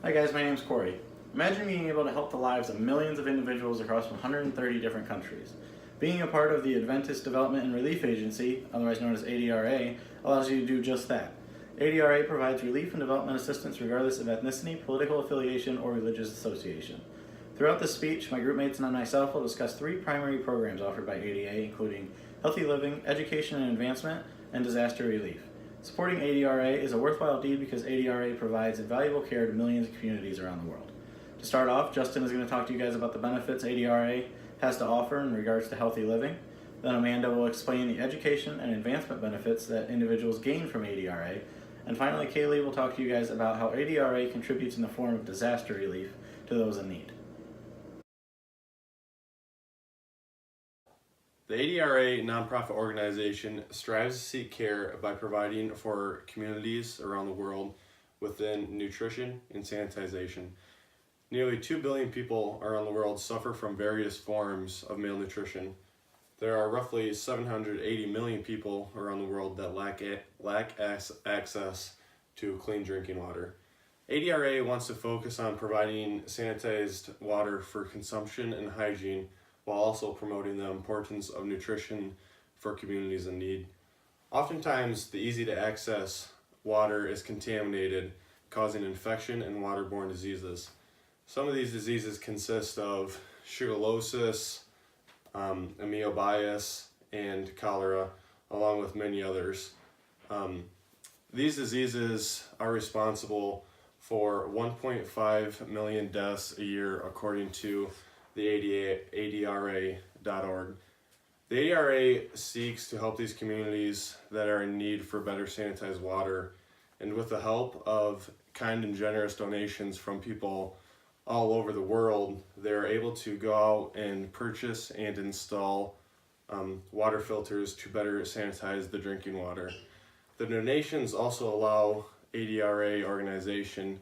Hi guys, my name's Corey. Imagine being able to help the lives of millions of individuals across 130 different countries. Being a part of the Adventist Development and Relief Agency, otherwise known as ADRA, allows you to do just that. ADRA provides relief and development assistance regardless of ethnicity, political affiliation, or religious association. Throughout this speech, my group mates and myself will discuss three primary programs offered by ADA, including healthy living, education and advancement, and disaster relief. Supporting ADRA is a worthwhile deed because ADRA provides invaluable care to millions of communities around the world. To start off, Justin is going to talk to you guys about the benefits ADRA has to offer in regards to healthy living. Then Amanda will explain the education and advancement benefits that individuals gain from ADRA. And finally, Kaylee will talk to you guys about how ADRA contributes in the form of disaster relief to those in need. The ADRA nonprofit organization strives to seek care by providing for communities around the world within nutrition and sanitization. Nearly 2 billion people around the world suffer from various forms of malnutrition. There are roughly 780 million people around the world that lack access to clean drinking water. ADRA wants to focus on providing sanitized water for consumption and hygiene, while also promoting the importance of nutrition for communities in need. Oftentimes, the easy-to-access water is contaminated, causing infection and waterborne diseases. Some of these diseases consist of shigellosis, amoebiasis, and cholera, along with many others. These diseases are responsible for 1.5 million deaths a year, according to the ADRA.org. The ADRA seeks to help these communities that are in need for better sanitized water, and with the help of kind and generous donations from people all over the world, they're able to go out and purchase and install water filters to better sanitize the drinking water. The donations also allow ADRA organization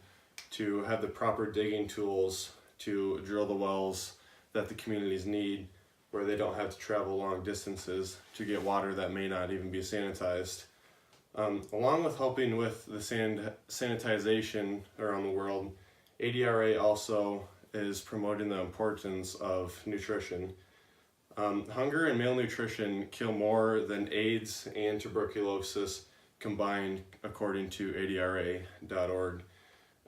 to have the proper digging tools to drill the wells that the communities need, where they don't have to travel long distances to get water that may not even be sanitized. Along with helping with the sanitization around the world, ADRA also is promoting the importance of nutrition. Hunger and malnutrition kill more than AIDS and tuberculosis combined, according to ADRA.org.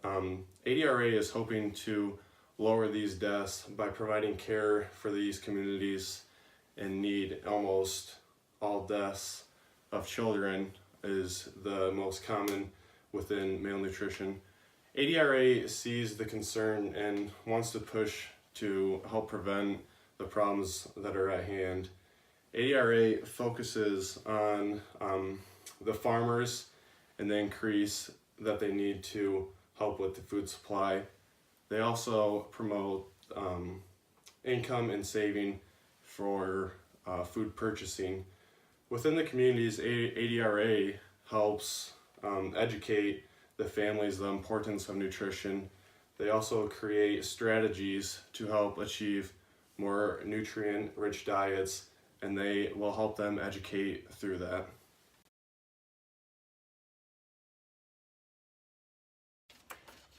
ADRA is hoping to lower these deaths by providing care for these communities in need. Almost all deaths of children is the most common within malnutrition. ADRA sees the concern and wants to push to help prevent the problems that are at hand. ADRA focuses on the farmers and the increase that they need to help with the food supply. They also promote income and saving for food purchasing. Within the communities, ADRA helps educate the families the importance of nutrition. They also create strategies to help achieve more nutrient-rich diets, and they will help them educate through that.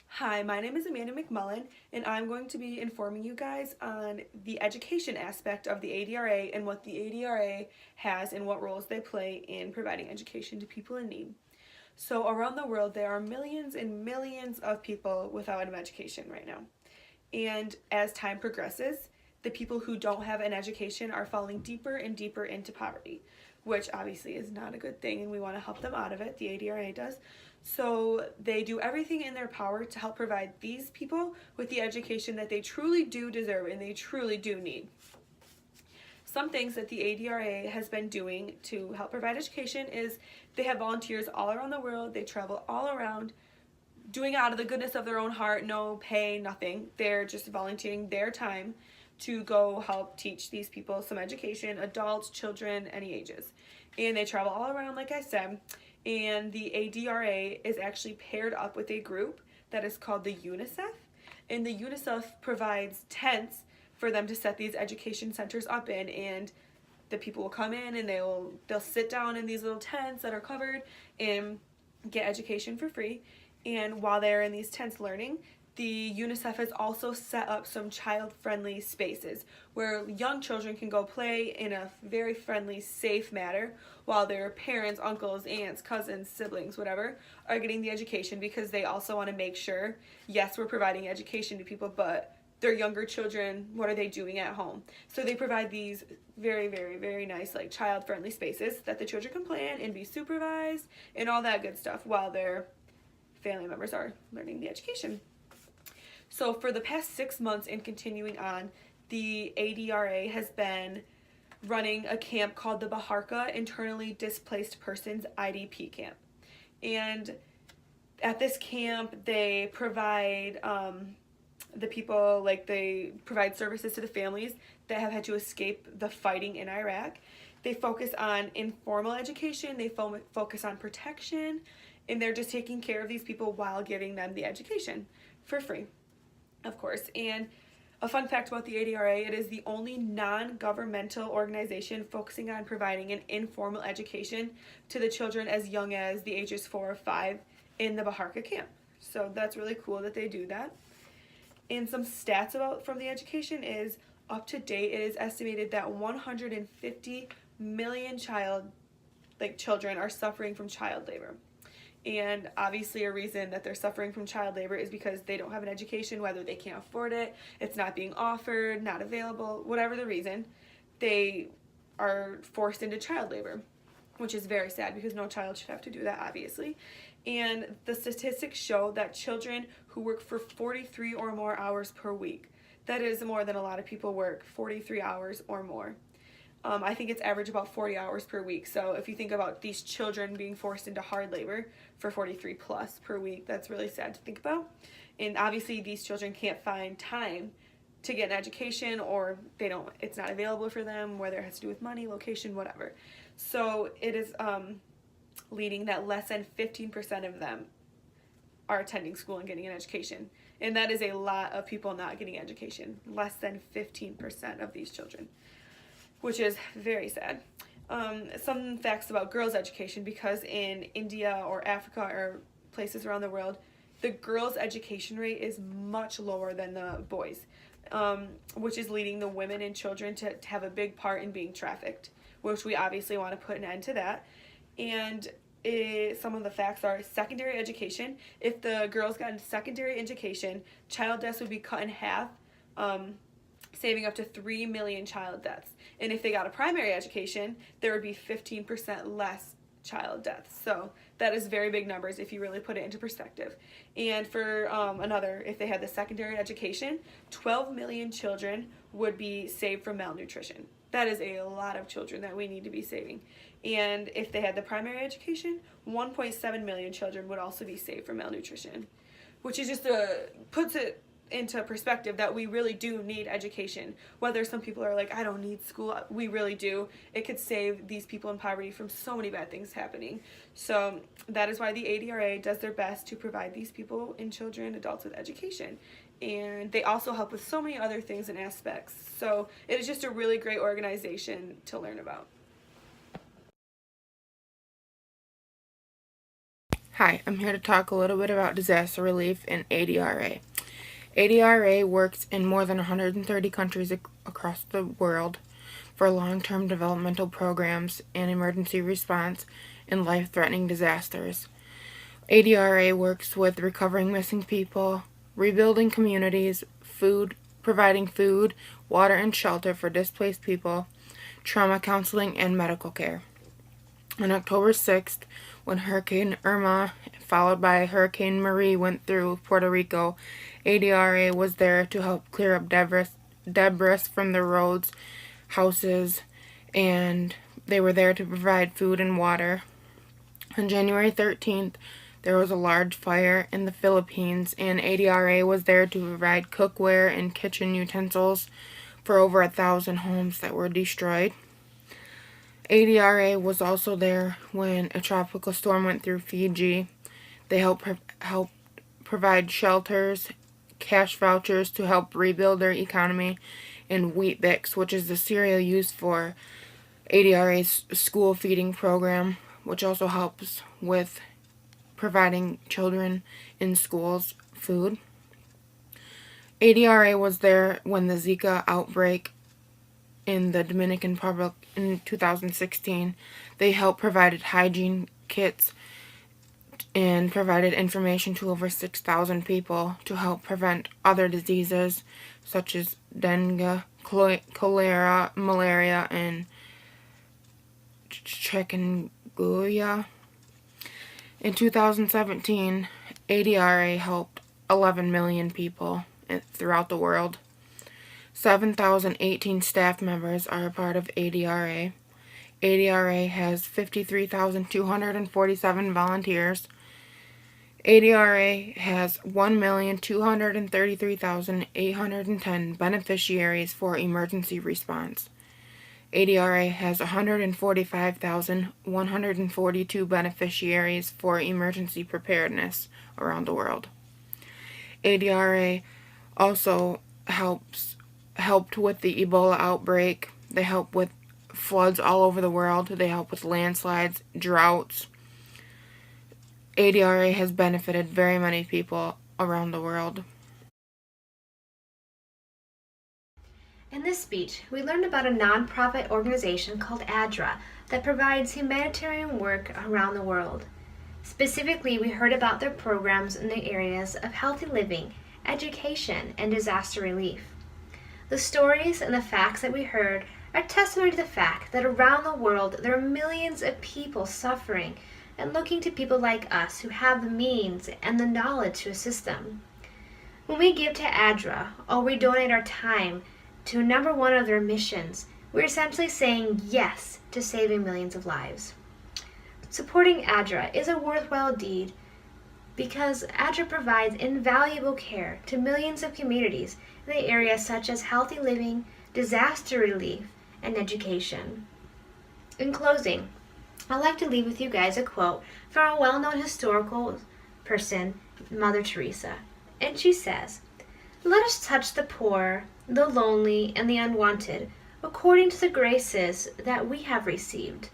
Hi, my name is Amanda McMullen, and I'm going to be informing you guys on the education aspect of the ADRA and what the ADRA has and what roles they play in providing education to people in need. So around the world, there are millions and millions of people without an education right now. And as time progresses, the people who don't have an education are falling deeper and deeper into poverty, which obviously is not a good thing, and we want to help them out of it. The ADRA does. So they do everything in their power to help provide these people with the education that they truly do deserve and they truly do need. Some things that the ADRA has been doing to help provide education is they have volunteers all around the world. They travel all around doing it out of the goodness of their own heart, no pay, nothing. They're just volunteering their time to go help teach these people some education, adults, children, any ages. And they travel all around, like I said, and the ADRA is actually paired up with a group that is called the UNICEF, and the UNICEF provides tents for them to set these education centers up in, and the people will come in and they'll sit down in these little tents that are covered and get education for free. And while they're in these tents learning, the UNICEF has also set up some child-friendly spaces where young children can go play in a very friendly, safe manner while their parents, uncles, aunts, cousins, siblings, whatever, are getting the education, because they also want to make sure, yes, we're providing education to people, but their younger children, what are they doing at home? So they provide these very, very, very nice, like, child-friendly spaces that the children can play in and be supervised and all that good stuff while their family members are learning the education. So for the past 6 months and continuing on, the ADRA has been running a camp called the Baharka Internally Displaced Persons IDP Camp. And at this camp, they provide the people, like, they provide services to the families that have had to escape the fighting in Iraq. They focus on informal education, they focus on protection, and they're just taking care of these people while giving them the education for free, of course. And a fun fact about the ADRA, it is the only non-governmental organization focusing on providing an informal education to the children as young as the ages 4 or 5 in the Baharka camp. So that's really cool that they do that. And some stats from the education is, up to date, it is estimated that 150 million children are suffering from child labor. And obviously a reason that they're suffering from child labor is because they don't have an education, whether they can't afford it, it's not being offered, not available, whatever the reason, they are forced into child labor, which is very sad because no child should have to do that, obviously. And the statistics show that children who work for 43 or more hours per week, that is more than a lot of people work, 43 hours or more. I think it's average about 40 hours per week. So if you think about these children being forced into hard labor for 43 plus per week, that's really sad to think about. And obviously these children can't find time to get an education, or it's not available for them, whether it has to do with money, location, whatever. So it is leading that less than 15% of them are attending school and getting an education. And that is a lot of people not getting education, less than 15% of these children, which is very sad. Some facts about girls' education, because in India or Africa or places around the world, the girls' education rate is much lower than the boys, which is leading the women and children to have a big part in being trafficked, which we obviously want to put an end to that. And some of the facts are secondary education. If the girls got into secondary education, child deaths would be cut in half, saving up to 3 million child deaths. And if they got a primary education, there would be 15% less child deaths. So that is very big numbers if you really put it into perspective. And for if they had the secondary education, 12 million children would be saved from malnutrition. That is a lot of children that we need to be saving. And if they had the primary education, 1.7 million children would also be saved from malnutrition, which is just puts it into perspective that we really do need education. Whether some people are like, I don't need school, we really do. It could save these people in poverty from so many bad things happening. So that is why the ADRA does their best to provide these people and children, adults, with education. And they also help with so many other things and aspects. So it is just a really great organization to learn about. Hi, I'm here to talk a little bit about disaster relief and ADRA. ADRA works in more than 130 countries across the world for long-term developmental programs and emergency response in life-threatening disasters. ADRA works with recovering missing people, rebuilding communities, providing food, water, and shelter for displaced people, trauma counseling, and medical care. On October 6th, when Hurricane Irma, followed by Hurricane Marie, went through Puerto Rico, ADRA was there to help clear up debris from the roads, houses, and they were there to provide food and water. On January 13th, there was a large fire in the Philippines, and ADRA was there to provide cookware and kitchen utensils for over 1,000 homes that were destroyed. ADRA was also there when a tropical storm went through Fiji. They helped provide shelters, cash vouchers to help rebuild their economy, and Wheat Bix, which is the cereal used for ADRA's school feeding program, which also helps with providing children in schools food. ADRA was there when the Zika outbreak in the Dominican Republic in 2016. They helped provided hygiene kits and provided information to over 6,000 people to help prevent other diseases such as dengue, cholera, malaria, and chikungunya. In 2017, ADRA helped 11 million people throughout the world. 7,018 staff members are a part of ADRA. ADRA has 53,247 volunteers. ADRA has 1,233,810 beneficiaries for emergency response. ADRA has 145,142 beneficiaries for emergency preparedness around the world. ADRA also helped with the Ebola outbreak. They help with floods all over the world. They help with landslides, droughts. ADRA has benefited very many people around the world. In this speech, we learned about a nonprofit organization called ADRA that provides humanitarian work around the world. Specifically, we heard about their programs in the areas of healthy living, education, and disaster relief. The stories and the facts that we heard are testimony to the fact that around the world there are millions of people suffering and looking to people like us who have the means and the knowledge to assist them. When we give to ADRA or we donate our time to number one of their missions, we're essentially saying yes to saving millions of lives. Supporting ADRA is a worthwhile deed because ADRA provides invaluable care to millions of communities in the areas such as healthy living, disaster relief, and education. In closing, I'd like to leave with you guys a quote from a well-known historical person, Mother Teresa. And she says, "Let us touch the poor, the lonely, and the unwanted, according to the graces that we have received.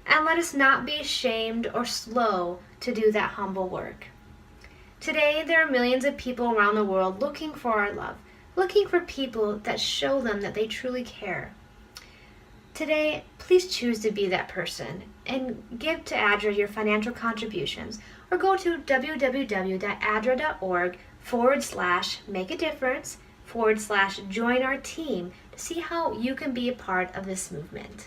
And let us not be ashamed or slow to do that humble work." Today, there are millions of people around the world looking for our love, looking for people that show them that they truly care. Today, please choose to be that person and give to ADRA your financial contributions, or go to www.adra.org/make-a-difference/join our team to see how you can be a part of this movement.